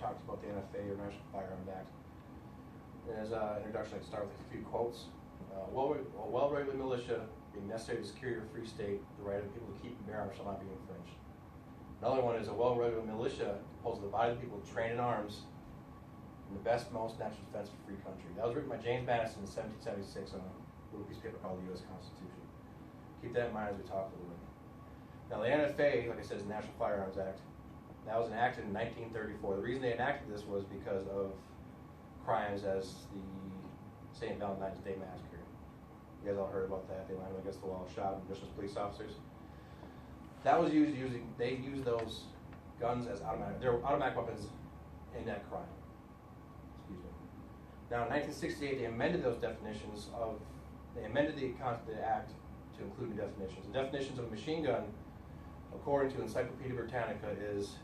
talks about the NFA, or National Firearms Act. In his introduction, I'd start with a few quotes. A well-regulated militia being necessary to secure your free state, the right of people to keep and bear arms shall not be infringed. Another one is a well-regulated militia composed of the body of people trained in arms in the best, most natural defense of a free country. That was written by James Madison in 1776 on a little piece of paper called the U.S. Constitution. Keep that in mind as we talk a little bit. Now the NFA, like I said, is the National Firearms Act. That was enacted in 1934. The reason they enacted this was because of crimes as the St. Valentine's Day Massacre. You guys all heard about that. They lined up against the wall, shot vicious police officers. That was they used those guns as automatic. They were automatic weapons in that crime. Excuse me. Now in 1968, they amended those definitions they amended the Act to include new definitions. The definitions of a machine gun, according to Encyclopedia Britannica, is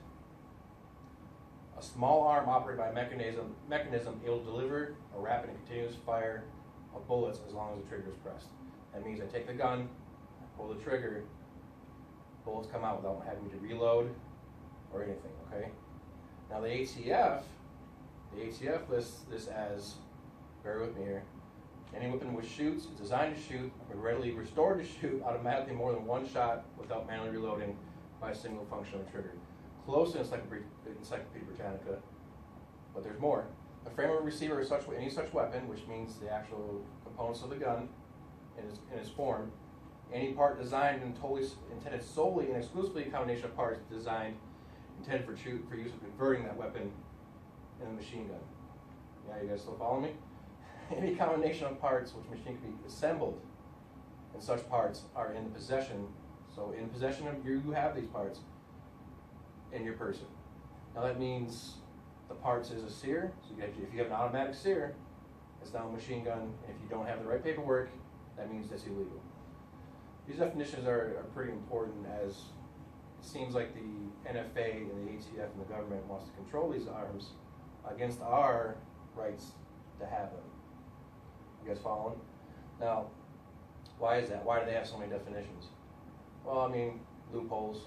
a small arm operated by a mechanism able to deliver a rapid and continuous fire of bullets as long as the trigger is pressed. That means I take the gun, I pull the trigger, bullets come out without having to reload or anything, okay? Now the ATF lists this as, bear with me here, any weapon which shoots, is designed to shoot, or readily restored to shoot automatically more than one shot without manually reloading by a single function of the trigger. Close to Encyclopedia Britannica, but there's more. A frame of a receiver is any such weapon, which means the actual components of the gun in its form. Any part designed and intended solely and exclusively a combination of parts intended for use of converting that weapon in a machine gun. Yeah, you guys still follow me? Any combination of parts which machine can be assembled, and such parts are in possession. So in possession of you have these parts in your person. Now that means the parts is a sear. So if you have an automatic sear, it's now a machine gun. If you don't have the right paperwork, that means that's illegal. These definitions are pretty important, as it seems like the NFA and the ATF and the government wants to control these arms against our rights to have them. You guys following? Now, why is that? Why do they have so many definitions? Well, I mean, loopholes,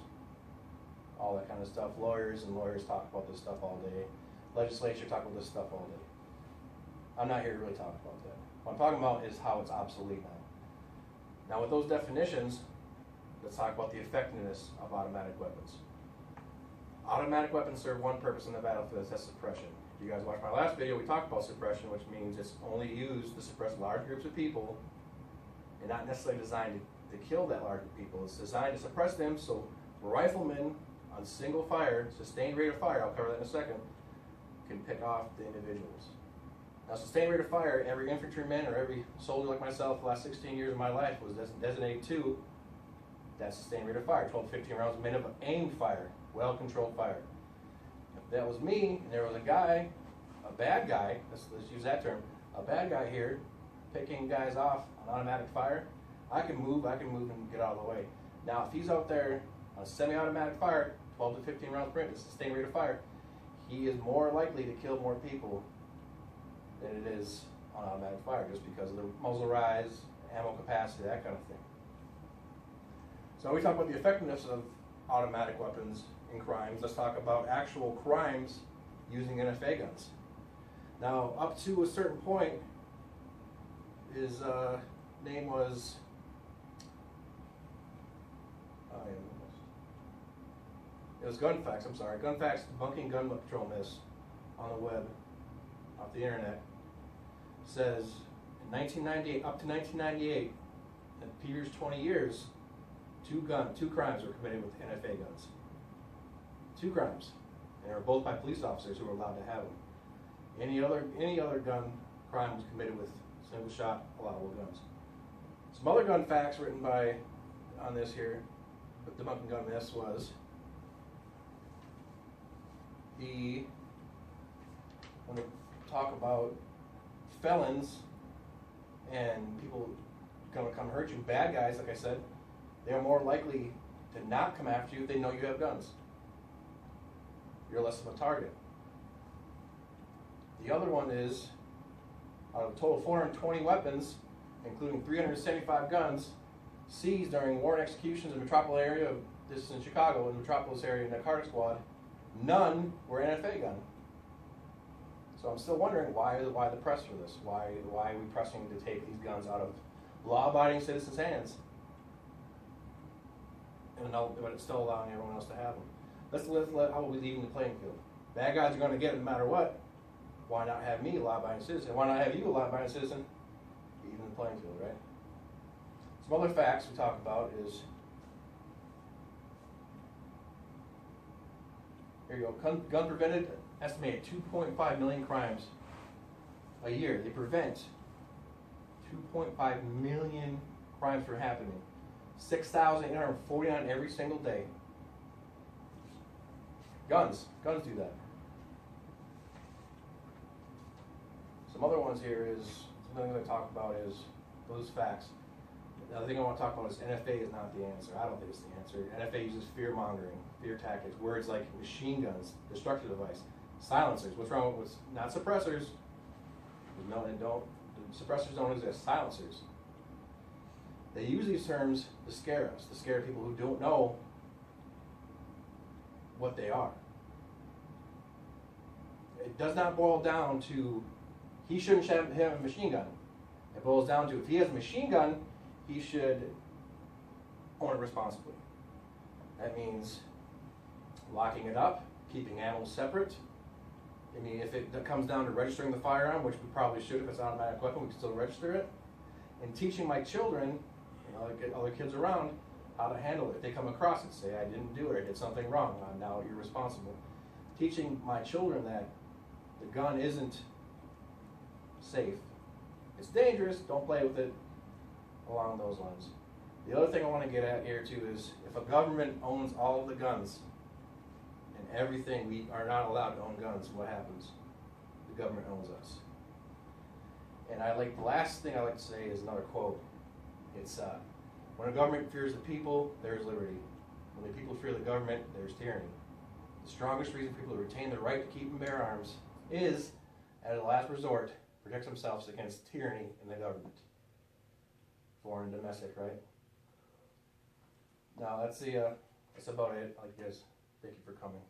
all that kind of stuff. Lawyers talk about this stuff all day. Legislature talk about this stuff all day. I'm not here to really talk about that. What I'm talking about is how it's obsolete now. Now with those definitions, let's talk about the effectiveness of automatic weapons. Automatic weapons serve one purpose in the battlefield, that's suppression. If you guys watched my last video, we talked about suppression, which means it's only used to suppress large groups of people and not necessarily designed to kill that large group of people. It's designed to suppress them so riflemen on single fire, sustained rate of fire, I'll cover that in a second, can pick off the individuals. Now, sustained rate of fire, every infantryman or every soldier like myself the last 16 years of my life was designated to that sustained rate of fire, 12 to 15 rounds a minute of aimed fire, well-controlled fire. If that was me, and there was a guy, a bad guy, let's use that term, a bad guy here, picking guys off on automatic fire, I can move and get out of the way. Now, if he's out there on semi-automatic fire, 12 to 15 rounds per minute, sustained rate of fire, he is more likely to kill more people than it is on automatic fire, just because of the muzzle rise, ammo capacity, that kind of thing. So when we talk about the effectiveness of automatic weapons in crimes, let's talk about actual crimes using NFA guns. Now, up to a certain point, his name was, it was Gunfacts, I'm sorry. Gunfacts debunking gun control myths on the web, off the internet, says in 1998, up to 1998, in the previous 20 years, two crimes were committed with NFA guns. 2 crimes. And they were both by police officers who were allowed to have them. Any other gun crime was committed with single shot allowable guns. Some other gun facts written on this here, with debunking gun myths, was when we talk about felons and people gonna come hurt you, bad guys, like I said, they're more likely to not come after you if they know you have guns. You're less of a target. The other one is, out of a total of 420 weapons, including 375 guns, seized during warrant executions in the metropolitan area, this is in Chicago, in the metropolis area in the Carter Squad, none were NFA gun. So I'm still wondering why the press for this? Why are we pressing to take these guns out of law-abiding citizens' hands, but it's still allowing everyone else to have them? How are we leaving the playing field? Bad guys are going to get it no matter what. Why not have me a law-abiding citizen? Why not have you a law-abiding citizen? Even the playing field, right? Some other facts we talk about is, here you go, gun prevented, estimated 2.5 million crimes a year. They prevent 2.5 million crimes from happening. 6,849 every single day. Guns do that. Some other ones here is, something I talk about is those facts. The other thing I want to talk about is NFA is not the answer. I don't think it's the answer. NFA uses fear-mongering, fear tactics, words like machine guns, destructive device, silencers. What's wrong with, not suppressors. No, suppressors don't exist. Silencers. They use these terms to scare us, to scare people who don't know what they are. It does not boil down to he shouldn't have a machine gun. It boils down to if he has a machine gun, he should own it responsibly. That means locking it up, keeping animals separate. I mean, if it comes down to registering the firearm, which we probably should if it's an automatic weapon, we can still register it. And teaching my children, other kids around, how to handle it. If they come across it, say, I didn't do it, I did something wrong, now you're responsible. Teaching my children that the gun isn't safe. It's dangerous, don't play with it, along those lines. The other thing I want to get at here too is if a government owns all of the guns and everything, we are not allowed to own guns, what happens? The government owns us. And the last thing I like to say is another quote. It's when a government fears the people, there's liberty. When the people fear the government, there's tyranny. The strongest reason people retain the right to keep and bear arms is, at a last resort, protect themselves against tyranny in the government. Foreign and domestic, right? Now that's about it. Thank you for coming.